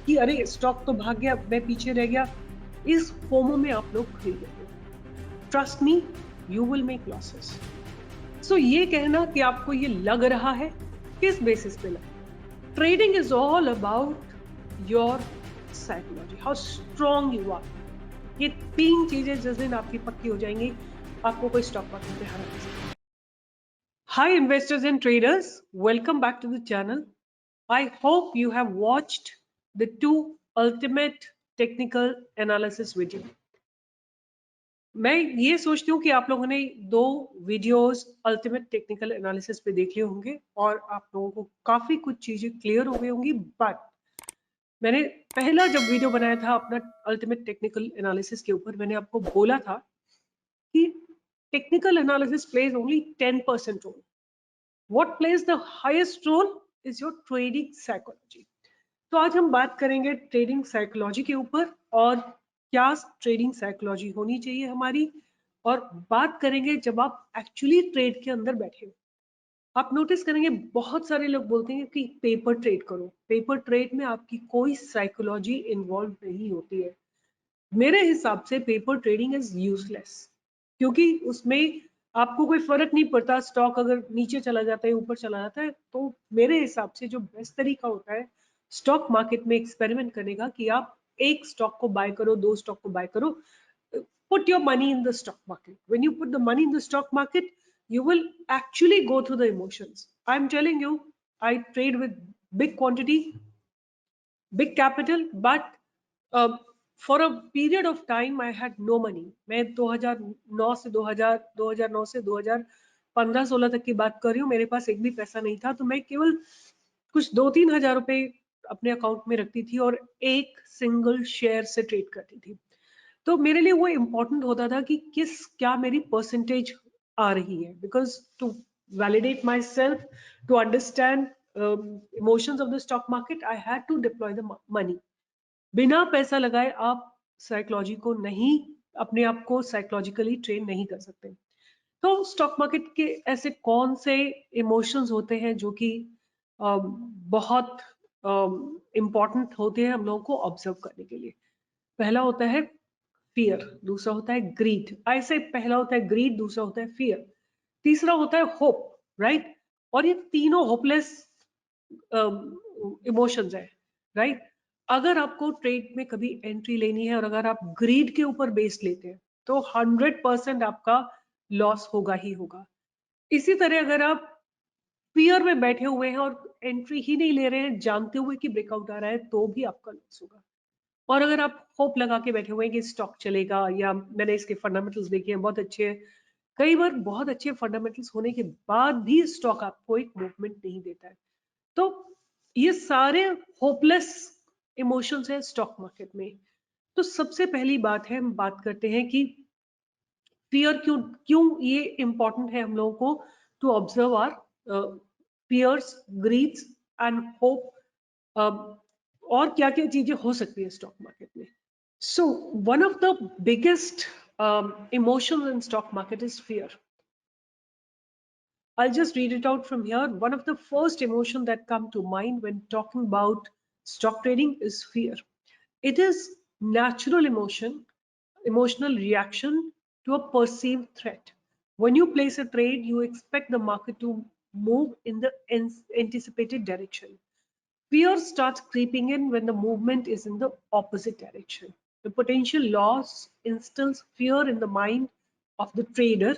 कि अरे स्टॉक तो भाग गया, मैं पीछे रह गया, इस फोमो में आप लोग खरीदेंगे, trust me you will make losses. So ये कहना कि आपको ये लग रहा है, किस बेसिस पे लग रहा है? Trading is all about your psychology, how strong you are. ये तीन चीजें जिस दिन आपकी पक्की हो जाएंगी, आपको कोई स्टॉक मार्केट में हरा नहीं सकता। Hi investors and traders, welcome back to the channel. I hope you have watched the two ultimate technical analysis video. मैं ये सोचती हूँ कि आप लोगों ने दो वीडियोस अल्टीमेट टेक्निकल एनालिसिस पे देख लिए होंगे और आप लोगों को काफी कुछ चीजें क्लियर हो गई होंगी। बट मैंने पहला जब वीडियो बनाया था अपना अल्टीमेट टेक्निकल एनालिसिस के ऊपर, मैंने आपको बोला था कि technical analysis plays only 10% role. What plays the highest role is your trading psychology. तो आज हम बात करेंगे ट्रेडिंग साइकोलॉजी के ऊपर और क्या ट्रेडिंग साइकोलॉजी होनी चाहिए हमारी, और बात करेंगे जब आप एक्चुअली ट्रेड के अंदर बैठे हो। आप नोटिस करेंगे बहुत सारे लोग बोलते हैं कि पेपर ट्रेड करो। पेपर ट्रेड में आपकी कोई साइकोलॉजी इन्वॉल्व नहीं होती है। मेरे हिसाब से पेपर ट्रेडिंग इज यूजलेस, क्योंकि उसमें आपको कोई फर्क नहीं पड़ता स्टॉक अगर नीचे चला जाता है ऊपर चला जाता है। तो मेरे हिसाब से जो बेस्ट तरीका होता है स्टॉक मार्केट में एक्सपेरिमेंट करने का कि आप एक स्टॉक को बाय करो, दो स्टॉक को बाय करो, put your money in the stock market. When you put the money in the stock market, you will actually go through the emotions. I'm telling you, I trade with big quantity, big capital, but for a period of time I had no money. मैं 2009 से 2009 से 2015-16 तक की बात कर रही हूँ। मेरे पास एक भी पैसा नहीं था, तो मैं केवल कुछ 2-3 हजार रुपए अपने अकाउंट में रखती थी और एक सिंगल शेयर से ट्रेड करती थी। तो मेरे लिए वो इम्पोर्टेंट होता था कि क्या मेरी परसेंटेज आ रही है, because to validate myself, to understand emotions of the stock market, I had to deploy the money. बिना पैसा लगाए आप साइकोलॉजी को नहीं, अपने आप को साइकोलॉजिकली ट्रेन नहीं कर सकते। तो स्टॉक मार्केट के ऐसे कौन से इमोशंस होते हैं जो कि बहुत इम्पोर्टेंट होते हैं हम लोगों को ऑब्जर्व करने के लिए? पहला होता है फियर, दूसरा होता है ग्रीड। ऐसे पहला होता है ग्रीड, दूसरा होता है फियर, तीसरा होता है होप, राइट? और ये तीनों होपलेस इमोशंस है, राइट? अगर आपको ट्रेड में कभी एंट्री लेनी है और अगर आप ग्रीड के ऊपर बेस लेते हैं तो 100% आपका लॉस होगा ही होगा। इसी तरह अगर आप फियर में बैठे हुए हैं और एंट्री ही नहीं ले रहे हैं जानते हुए कि ब्रेकआउट आ रहा है, तो भी आपका लॉस होगा। और अगर आप होप लगा के बैठे हुए हैं कि स्टॉक चलेगा, या मैंने इसके फंडामेंटल्स देखे हैं बहुत अच्छे हैं, कई बार बहुत अच्छे फंडामेंटल्स होने के बाद भी स्टॉक आपको एक मूवमेंट नहीं देता है। तो ये सारे होपलेस इमोशंस हैं स्टॉक मार्केट में। तो सबसे पहली बात है, हम बात करते हैं कि फियर क्यों क्यों ये इंपॉर्टेंट है हम लोगों को to observe our fears, greeds and hope. और क्या क्या चीजें हो सकती है स्टॉक मार्केट में? So one of the biggest emotions in stock market is fear. I'll just read it out from here. One of the first emotions that come to mind when talking about stock trading is fear. It is natural emotional reaction to a perceived threat. When you place a trade, you expect the market to move in the anticipated direction. Fear starts creeping in when the movement is in the opposite direction. The potential loss instills fear in the mind of the trader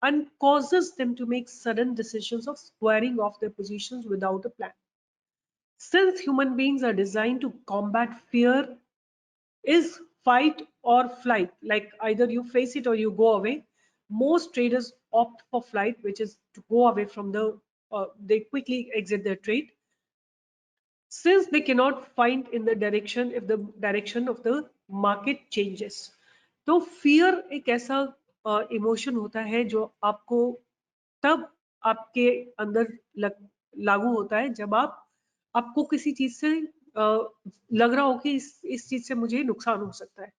and causes them to make sudden decisions of squaring off their positions without a plan. Since human beings are designed to combat fear, is fight or flight, like either you face it or you go away. Most traders opt for flight, which is to go away from they quickly exit their trade, since they cannot find in the direction if the direction of the market changes. तो fear एक ऐसा emotion होता है जो आपको तब आपके अंदर लागू होता है जब आपको किसी चीज से लग रहा हो कि इस चीज से मुझे नुकसान हो सकता है।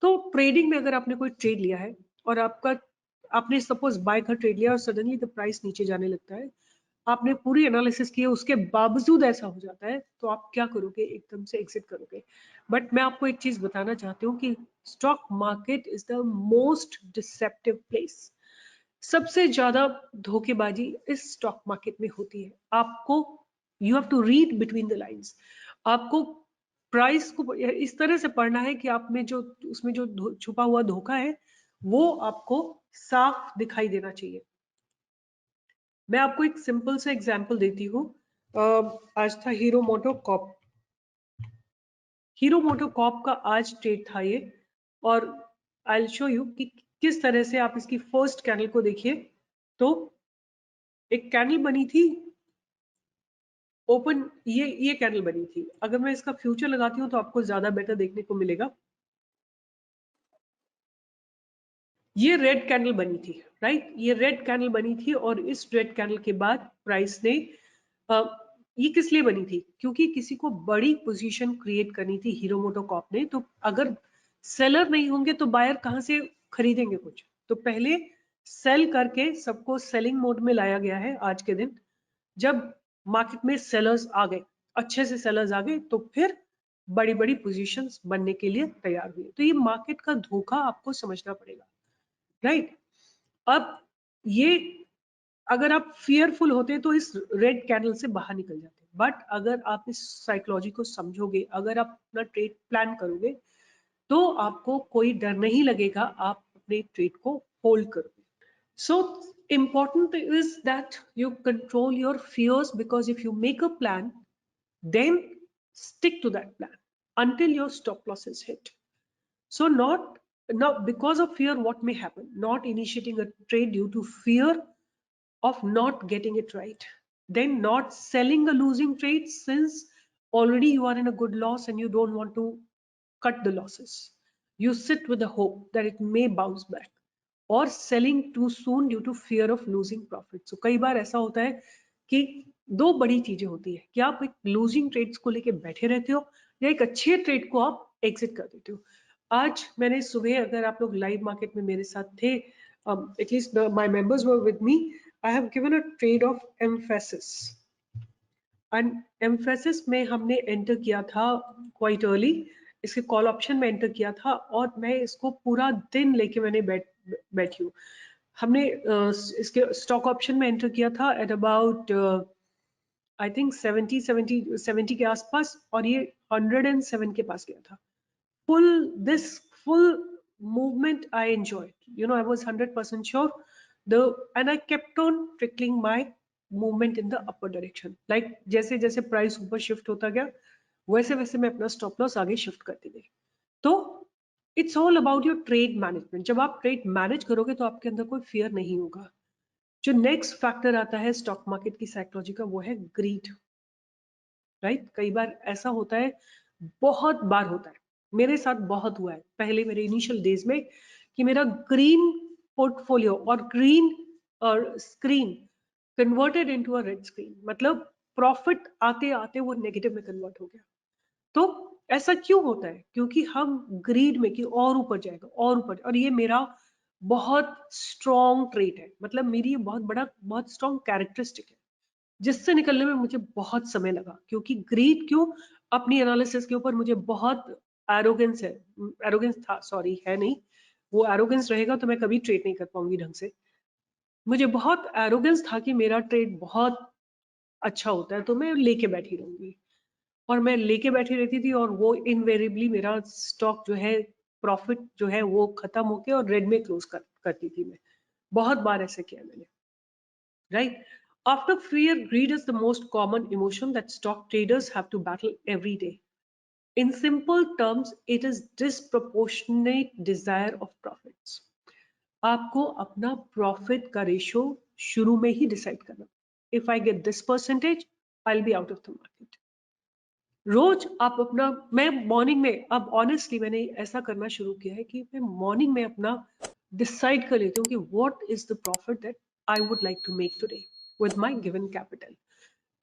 तो ट्रेडिंग में अगर आपने कोई ट्रेड लिया है और आपने सपोज बाय का ट्रेड लिया और सडनली द प्राइस नीचे जाने लगता है, आपने पूरी एनालिसिस की है, उसके बावजूद ऐसा हो जाता है, तो आप क्या करोगे? एकदम से एग्जिट करोगे। बट मैं आपको एक चीज बताना चाहती हूँ कि stock market is the most deceptive place. सबसे ज्यादा धोखेबाजी इस स्टॉक मार्केट में होती है। आपको you have to read between the lines. आपको प्राइस को इस तरह से पढ़ना है कि आप में जो उसमें जो छुपा हुआ धोखा है वो आपको साफ दिखाई देना चाहिए। मैं आपको एक सिंपल सा एग्जांपल देती हूँ। आज था हीरो मोटो कॉप। हीरो मोटो कॉप का आज ट्रेड था ये, और आई विल शो यू कि किस तरह से आप इसकी फर्स्ट कैंडल को देखिए। तो एक कैंडल बनी थी ओपन, ये कैंडल बनी थी। अगर मैं इसका फ्यूचर लगाती हूँ तो आपको ज्यादा बेटर देखने को मिलेगा। ये रेड कैंडल बनी थी, राइट? ये रेड कैंडल बनी थी, और इस रेड कैंडल के बाद प्राइस ने ये किस लिए बनी थी? क्योंकि किसी को बड़ी पोजीशन क्रिएट करनी थी हीरो मोटो कॉप ने। तो अगर सेलर नहीं होंगे तो बायर कहां से खरीदेंगे कुछ? तो पहले सेल करके सबको सेलिंग मोड में लाया गया है आज के दिन। जब मार्केट में सेलर्स आ गए, अच्छे से सेलर्स आ गए, तो फिर बड़ी बड़ी पोजीशंस बनने के लिए तैयार हुए। तो ये मार्केट का धोखा आपको समझना पड़ेगा, राइट? अब ये अगर आप फियरफुल होते तो इस रेड कैंडल से बाहर निकल जाते, बट अगर आप इस साइकोलॉजी को समझोगे, अगर आप अपना ट्रेड प्लान करोगे, तो आपको कोई डर नहीं लगेगा, आप अपने ट्रेड को होल्ड करोगे। So important is that you control your fears, because if you make a plan, then stick to that plan until your stop loss is hit. So not now because of fear, what may happen? Not initiating a trade due to fear of not getting it right, then not selling a losing trade since already you are in a good loss and you don't want to cut the losses. You sit with the hope that it may bounce back, or selling too soon due to fear of losing profit. So कई बार ऐसा होता है कि दो बड़ी चीजें होती है कि आप एक लूजिंग ट्रेड्स को लेके बैठे रहते हो, या एक अच्छे ट्रेड को आप एग्जिट कर देते हो। आज मैंने सुबह, अगर आप लोग लाइव मार्केट में मेरे साथ थे, at least my members were with me, I have given a trade of Emphasis, and Emphasis में हमने एंटर किया था क्वाइट अर्ली। इसके कॉल ऑप्शन में एंटर किया था, और मैं इसको पूरा दिन लेके मैंने बैठी हूँ। हमने इसके स्टॉक ऑप्शन में एंटर किया था एट अबाउट आई थिंक 70 के आसपास, और ये 107 के पास गया था। Full movement I enjoyed. I was 100% sure. And I kept on trickling my movement in the upper direction. Like जैसे जैसे प्राइस ऊपर शिफ्ट होता गया, वैसे वैसे मैं अपना स्टॉप लॉस आगे शिफ्ट करती गई। तो it's all about your trade management. जब आप ट्रेड मैनेज करोगे तो आपके अंदर कोई फियर नहीं होगा। जो नेक्स्ट फैक्टर आता है स्टॉक मार्केट की साइकोलॉजी का, वो है ग्रीड, राइट? कई बार ऐसा होता है, बहुत बार होता है, मेरे साथ बहुत हुआ है पहले मेरे इनिशियल डेज में, कि मेरा ग्रीन पोर्टफोलियो और ग्रीन और screen converted into a red screen. मतलब प्रॉफिट आते आते वो नेगेटिव में कन्वर्ट हो गया। तो ऐसा क्यों होता है? क्योंकि हम ग्रीड में कि और ऊपर जाएगा और ऊपर, और ये मेरा बहुत स्ट्रॉन्ग ट्रेट है, मतलब मेरी ये बहुत स्ट्रॉन्ग कैरेक्टरिस्टिक है, जिससे निकलने में मुझे बहुत समय लगा। क्योंकि ग्रीड क्यों? अपनी एनालिसिस के ऊपर मुझे बहुत एरोगेंस है, एरोगेंस था, सॉरी है नहीं, वो एरोगेंस रहेगा तो मैं कभी ट्रेड नहीं कर पाऊंगी ढंग से। मुझे बहुत एरोगेंस था कि मेरा ट्रेड बहुत अच्छा होता है तो मैं लेके बैठी रहूंगी, और मैं लेके बैठी रहती थी, और वो इनवेरिएबली मेरा स्टॉक जो है, प्रॉफिट जो है वो खत्म होके और रेड में क्लोज करती थी मैं। बहुत बार ऐसे किया मैंने, right? After fear, greed is the most common emotion that stock traders have to battle every day. In simple terms, it is disproportionate desire of profits. आपको अपना प्रॉफिट का रेशियो शुरू में ही डिसाइड करना। If I get this percentage, I will be out of the market. रोज आप अपना, मैं मॉर्निंग में, अब ऑनेस्टली मैंने ऐसा करना शुरू किया है कि मैं मॉर्निंग में अपना डिसाइड कर लेती हूँ कि what is the profit that I would like to make today with my given capital.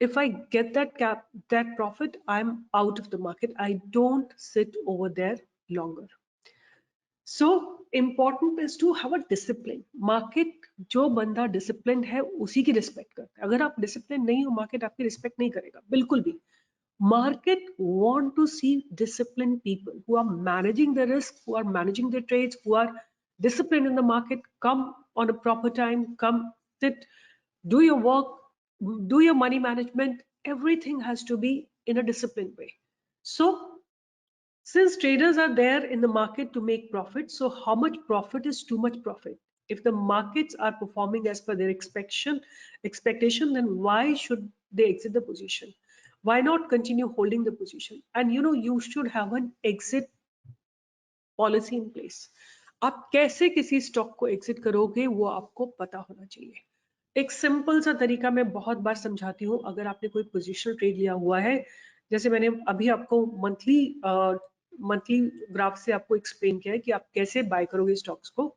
If I get that profit, I'm out of the market. I don't sit over there longer. So important is to have a discipline. Market जो बंदा discipline है उसी की respect करता है। अगर आप discipline नहीं हो, मार्केट आपकी रिस्पेक्ट नहीं करेगा बिल्कुल भी। Market want to see disciplined people who are managing the risk, who are managing their trades, who are disciplined in the market. Come on a proper time, come sit, do your work, do your money management. Everything has to be in a disciplined way. So since traders are there in the market to make profit, so how much profit is too much profit? If the markets are performing as per their expectation, then why should they exit the position? Why not continue holding the position? And you should have an exit policy in place. आप कैसे किसी stock को exit करोगे वो आपको पता होना चाहिए। एक सिंपल सा तरीका मैं बहुत बार समझाती हूँ। अगर आपने कोई पोजिशनल ट्रेड लिया हुआ है, जैसे मैंने अभी आपको मंथली ग्राफ से आपको एक्सप्लेन किया है कि आप कैसे बाय करोगे स्टॉक्स को।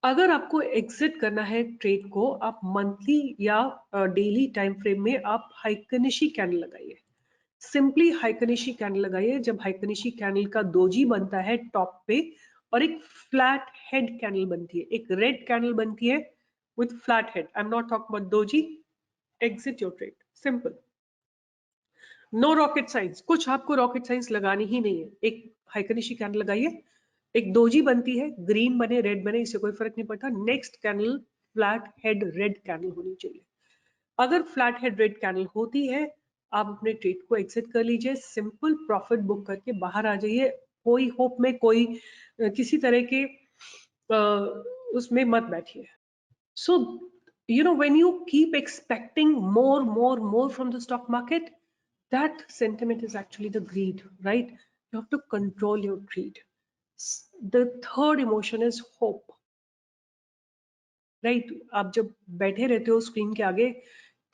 अगर आपको एग्जिट करना है ट्रेड को, आप मंथली या डेली टाइम फ्रेम में आप हाइकनिशी कैंडल लगाइए। सिंपली हाइकनिशी कैंडल लगाइए। जब हाइकनिशी कैंडल का दोजी बनता है टॉप पे और एक फ्लैट हेड कैंडल बनती है, एक रेड कैंडल बनती है with flat head, I am not talking about doji, exit your trade. Simple, no rocket science, कुछ आपको रॉकेट साइंस लगानी ही नहीं है। एक हाइकनिशी कैंडल लगाइए, एक दोजी बनती है, ग्रीन बने रेड बने इससे कोई फर्क नहीं पड़ता। Next candle flat head red candle होनी चाहिए। अगर फ्लैट हेड रेड कैंडल होती है, आप अपने ट्रेड को एग्जिट कर लीजिए। सिंपल प्रॉफिट बुक करके बाहर आ जाइए। कोई होप में, कोई किसी तरह के उसमें मत बैठिए। सो when you keep expecting more from the stock market, that sentiment is actually the greed, right? You have to control your greed. The third emotion is hope, right? आप जब बैठे रहते हो स्क्रीन के आगे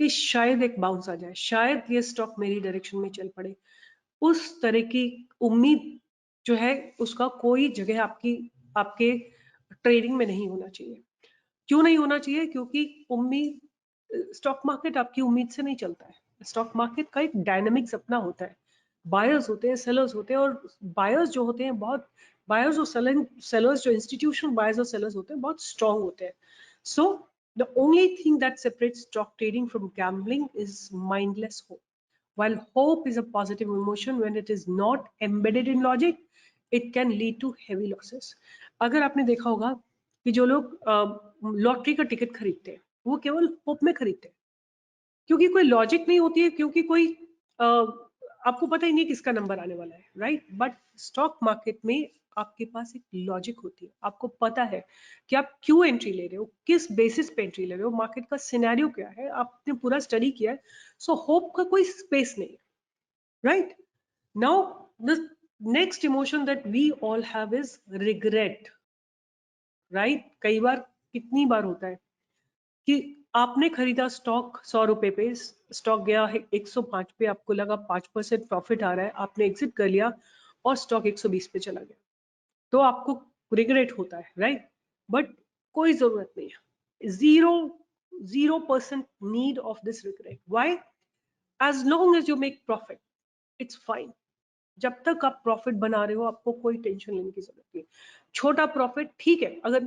कि शायद एक बाउंस आ जाए, शायद ये स्टॉक मेरी डायरेक्शन में चल पड़े, उस तरह की उम्मीद जो है उसका कोई जगह आपके ट्रेडिंग में नहीं होना चाहिए। क्यों नहीं होना चाहिए? क्योंकि उम्मीद, स्टॉक मार्केट आपकी उम्मीद से नहीं चलता है। स्टॉक मार्केट का एक डायनेमिक्स अपना होता है। बायर्स होते हैं, सेलर्स होते हैं, और बायर्स जो होते हैं बहुत, बायर्स और सेलर्स जो इंस्टीट्यूशनल बायर्स और सेलर्स होते हैं बहुत स्ट्रॉन्ग होते हैं। So the only thing that separates stock trading from gambling is mindless hope. While hope is a positive emotion, when it is not embedded in logic, it can lead to heavy losses. अगर आपने देखा होगा कि जो लोग lottery का ticket खरीदते हैं वो केवल होप में खरीदते हैं, क्योंकि कोई लॉजिक नहीं होती है, क्योंकि कोई आपको पता ही नहीं किसका नंबर आने वाला है, राइट? बट स्टॉक मार्केट में आपके पास एक लॉजिक होती है। आपको पता है कि आप क्यों एंट्री ले रहे हो, किस बेसिस पे एंट्री ले रहे हो, मार्केट का सिनेरियो क्या है, आपने पूरा स्टडी किया है। सो होप का कोई स्पेस नहीं है, right? Now the next emotion that we all have is regret, right? कई बार, कितनी बार होता है कि आपने खरीदा स्टॉक 100 रुपए पे, स्टॉक गया है 105 पे, आपको लगा 5% प्रॉफिट आ रहा है, आपने एग्जिट कर लिया और स्टॉक 120 पे चला गया, तो आपको रिग्रेट होता है, राइट? बट कोई जरूरत नहीं है, 0% need of this regret. Why? As long as you make profit, it's fine. जब तक आप प्रॉफिट बना रहे हो आपको कोई टेंशन लेने की जरूरत नहीं। छोटा प्रॉफिट ठीक है, अगर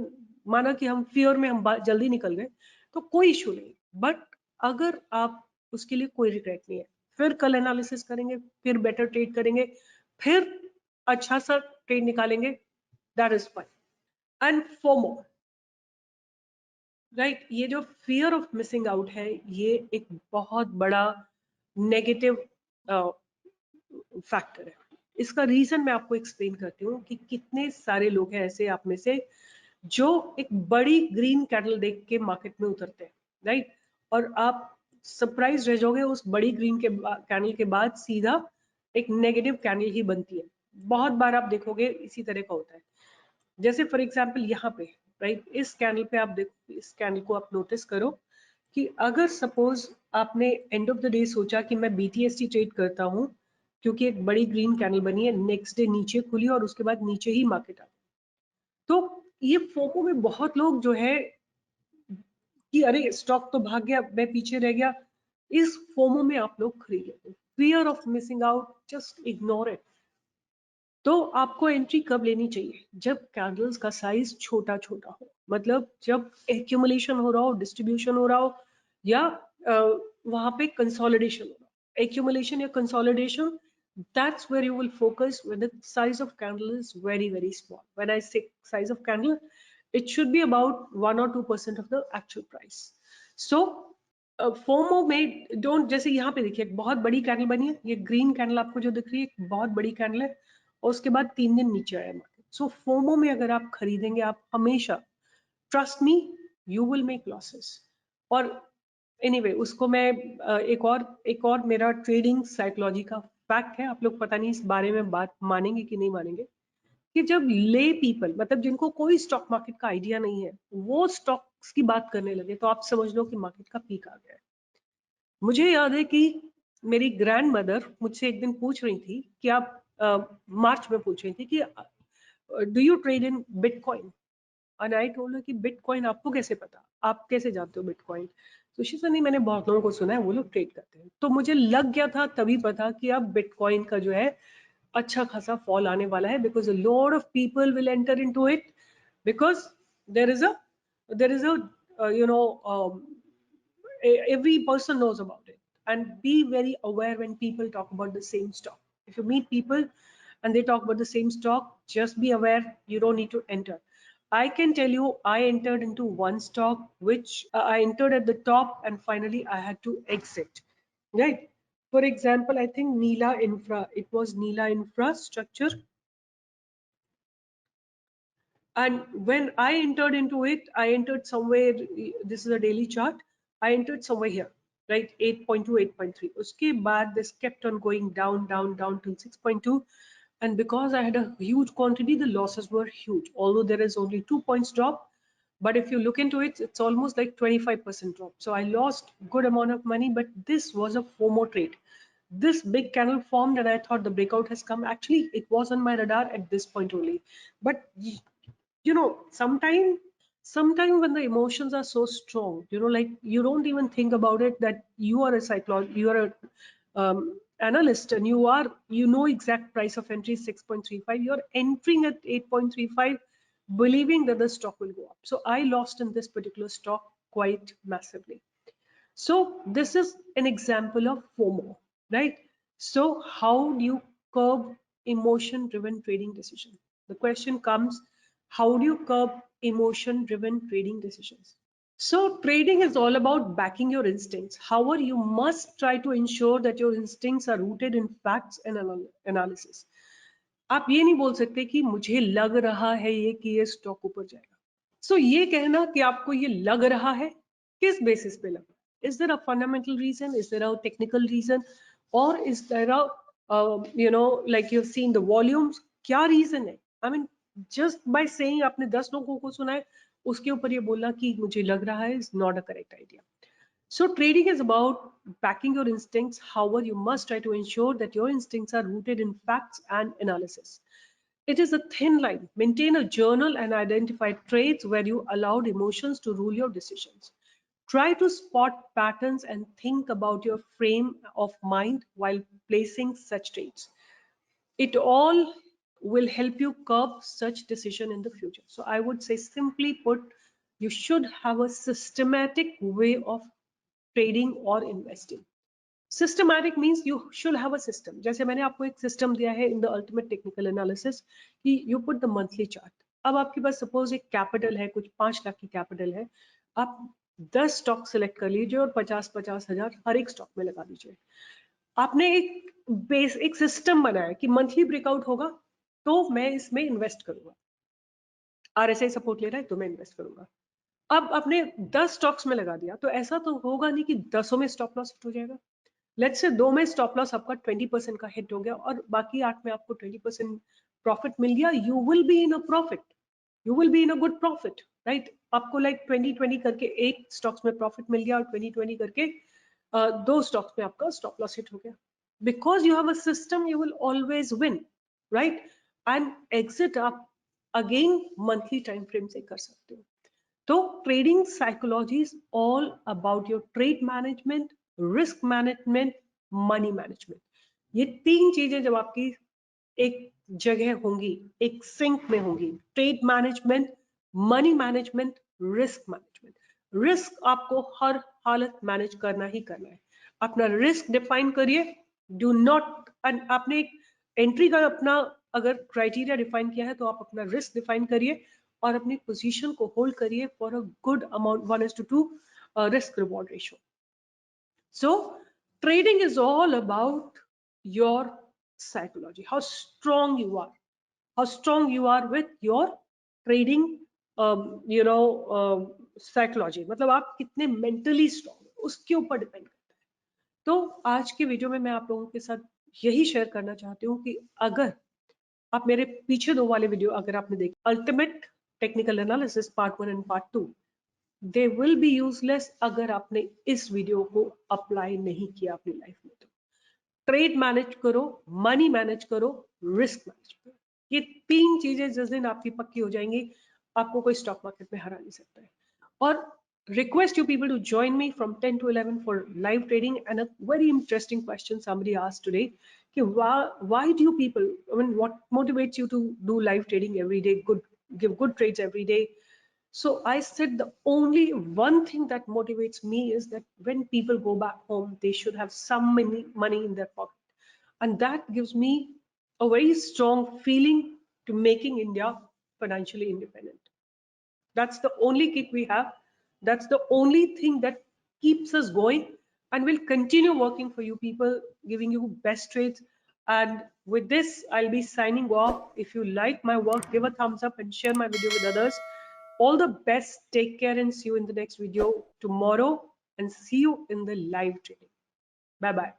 माना कि हम फियर में हम जल्दी निकल गए तो कोई इशू नहीं, बट अगर आप, उसके लिए कोई रिग्रेट नहीं है। फिर कल एनालिसिस करेंगे, फिर बेटर ट्रेड करेंगे, फिर अच्छा सा ट्रेड निकालेंगे, that is fine. And FOMO, right? ये जो फियर ऑफ मिसिंग आउट है, ये एक बहुत बड़ा नेगेटिव फैक्टर है। इसका रीजन मैं आपको एक्सप्लेन करती हूँ कि कितने सारे लोग हैं ऐसे आप में से जो एक बड़ी ग्रीन कैंडल देख के मार्केट में उतरते हैं, राइट? और आप सरप्राइज रह जाओगे, उस बड़ी ग्रीन के कैंडल के बाद सीधा एक नेगेटिव कैंडल ही बनती है। बहुत बार आप देखोगे इसी तरह का होता है। जैसे फॉर एग्जाम्पल यहाँ पे, राइट, इस कैंडल पे आप देखो, इस कैंडल को आप नोटिस करो कि अगर सपोज आपने एंड ऑफ द डे सोचा कि मैं BTST ट्रेड करता हूँ क्योंकि एक बड़ी ग्रीन कैंडल बनी है, नेक्स्ट डे नीचे खुली और उसके बाद नीचे ही मार्केट आ गया, तो ये फोमो में बहुत लोग जो है कि अरे स्टॉक तो भाग गया, मैं पीछे रह गया, इस फोमो में आप लोग खरीद लेते हो। Fear of missing out, just ignore it. तो आपको एंट्री कब लेनी चाहिए? जब कैंडल्स का साइज छोटा छोटा हो, मतलब जब एक्यूमुलेशन हो रहा हो, डिस्ट्रीब्यूशन हो रहा हो, या वहां पे कंसोलिडेशन हो रहा हो। एक्यूमुलेशन या consolidation, that's where you will focus when the size of candle is very very small. When I say size of candle, it should be about 1 or 2% of the actual price. So FOMO में don't, जैसे यहाँ पे देखिए एक बहुत बड़ी candle बनी है, ये ग्रीन कैंडल आपको जो दिख रही है एक बहुत बड़ी कैंडल है, और उसके बाद 3 दिन नीचे आया मार्केट। सो फोमो में अगर आप खरीदेंगे, आप हमेशा, trust me, you will make losses. और एनीवे उसको मैं एक और मेरा ट्रेडिंग साइकोलॉजी का फैक्ट है, आप लोग पता नहीं इस बारे में बात मानेंगे कि नहीं मानेंगे, कि जब ले पीपल, मतलब जिनको कोई स्टॉक मार्केट का आइडिया नहीं है, वो स्टॉक्स की बात करने लगे, तो आप समझ लो कि मार्केट का पीक आ गया है। मुझे याद है कि मेरी ग्रैंड मदर मुझसे एक दिन पूछ रही थी कि आप मार्च में पूछ रही थी कि do you trade in bitcoin, and I told her कि बिटकॉइन आपको कैसे पता, आप कैसे जानते हो बिटकॉइन? तो शी सेड नहीं, मैंने बहुत लोगों को सुना है वो लोग ट्रेड करते हैं। तो मुझे लग गया था तभी पता कि अब बिटकॉइन का जो है अच्छा खासा फॉल आने वाला है, because a lot of people will enter into it, because there is a there is a you know every person knows about it. And be very aware when people talk about the same stock. If you meet people and they talk about the same stock, just be aware, you don't need to enter. I can tell you, I entered into one stock which I entered at the top and finally I had to exit, right? For example, I think Neela Infra, it was Neela Infrastructure. And when I entered into it, I entered somewhere, this is a daily chart, I entered somewhere here, right? 8.2, 8.3. Uske baad, this kept on going down, down, down till 6.2. And because I had a huge quantity, the losses were huge. Although there is only 2 points drop, but if you look into it, it's almost like 25% drop. So I lost good amount of money, but this was a FOMO trade. This big candle formed and I thought the breakout has come. Actually, it was on my radar at this point only. But sometime when the emotions are so strong, like you don't even think about it, that you are a psychologist, you are a analyst, and you know exact price of entry is 6.35, you're entering at 8.35 believing that the stock will go up. So I lost in this particular stock quite massively. So this is an example of FOMO, right? So how do you curb emotion-driven trading decision? The question comes, how do you curb emotion-driven trading decisions? So trading is all about backing your instincts. However, you must try to ensure that your instincts are rooted in facts and analysis. आप ये नहीं बोल सकते कि मुझे लग रहा है ये कि ये स्टॉक ऊपर जाएगा। सो ये कहना कि आपको ये लग रहा है, किस बेसिस पे लग रहा है? Is there a fundamental reason, is there a technical reason, और is there a like you have seen the volumes? क्या रीजन है? I mean just by saying आपने 10 लोगों को सुना है, उसके ऊपर ये बोलना कि मुझे लग रहा है is not a correct idea. So trading is about backing your instincts. However, you must try to ensure that your instincts are rooted in facts and analysis. It is a thin line. Maintain a journal and identify trades where you allowed emotions to rule your decisions. Try to spot patterns and think about your frame of mind while placing such trades. It all will help you curb such decision in the future. So I would say, simply put, you should have a systematic way of trading or investing. Systematic means you should have a system. जैसे मैंने आपको एक system दिया है in the ultimate technical analysis कि you put the monthly chart. अब आपके पास suppose एक capital है, कुछ 5 लाख की capital है, आप 10 स्टॉक सेलेक्ट कर लीजिए और 50-50 हजार हर एक स्टॉक में लगा दीजिए. आपने एक बेस, एक सिस्टम बनाया कि मंथली ब्रेकआउट होगा तो मैं इसमें इन्वेस्ट करूंगा, आरएसआई सपोर्ट ले रहा है तो मैं इन्वेस्ट करूंगा. अब आपने 10 स्टॉक्स में लगा दिया तो ऐसा तो होगा नहीं कि 10 में स्टॉप लॉस हिट हो जाएगा. लेट्स से 2 में स्टॉप लॉस आपका 20% का हिट हो गया और बाकी 8 में आपको 20% प्रॉफिट मिल गया. You will be in a profit, you will be in a good profit, right? आपको लाइक 20-20 करके एक स्टॉक्स में प्रॉफिट मिल गया और 20-20 करके 2 स्टॉक्स में आपका स्टॉप लॉस हिट हो गया. Because you have a system, you will always win, right? And exit आप अगेन मंथली टाइम फ्रेम से कर सकते हो. तो trading psychology is all about your trade management, risk management, money management. ये 3 चीजें जब आपकी एक जगह होंगी, एक सिंक में होंगी। Trade management, money management, risk management. Risk आपको हर हालत मैनेज करना ही करना है। अपना रिस्क डिफाइन करिए। डू नॉट, आपने एक एंट्री का अपना अगर क्राइटेरिया डिफाइन किया है तो आप अपना रिस्क डिफाइन करिए और अपनी पोजीशन को होल्ड करिए for a good amount, 1:2 risk reward ratio. So trading is all about your psychology, how strong you are, how strong you are with your trading, psychology, मतलब आप कितने mentally strong हो, उसके ऊपर डिपेंड करता है। तो आज की वीडियो में मैं आप लोगों के साथ यही शेयर करना चाहती हूँ कि अगर आप मेरे पीछे दो वाले वीडियो अगर आपने देखे, ultimate technical analysis part 1 and part 2, they will be useless अगर आपने इस वीडियो को अप्लाई नहीं किया अपनी लाइफ में। तो ट्रेड मैनेज करो, मनी मैनेज करो, रिस्क मैनेज करो। ये तीन चीजें जिस दिन आपकी पक्की हो जाएंगी, आपको कोई स्टॉक मार्केट में हरा नहीं सकता है। और request you people to join me from 10 to 11 for live trading. And a very interesting question somebody asked today, why do you people, I mean, what motivates you to do live trading every day, give good trades every day? So I said the only one thing that motivates me is that when people go back home, they should have some money in their pocket. And that gives me a very strong feeling to making India financially independent. That's the only kick we have. That's the only thing that keeps us going, and will continue working for you people, giving you best trades. And with this, I'll be signing off. If you like my work, give a thumbs up and share my video with others. All the best. Take care and see you in the next video tomorrow, and see you in the live trading. Bye bye.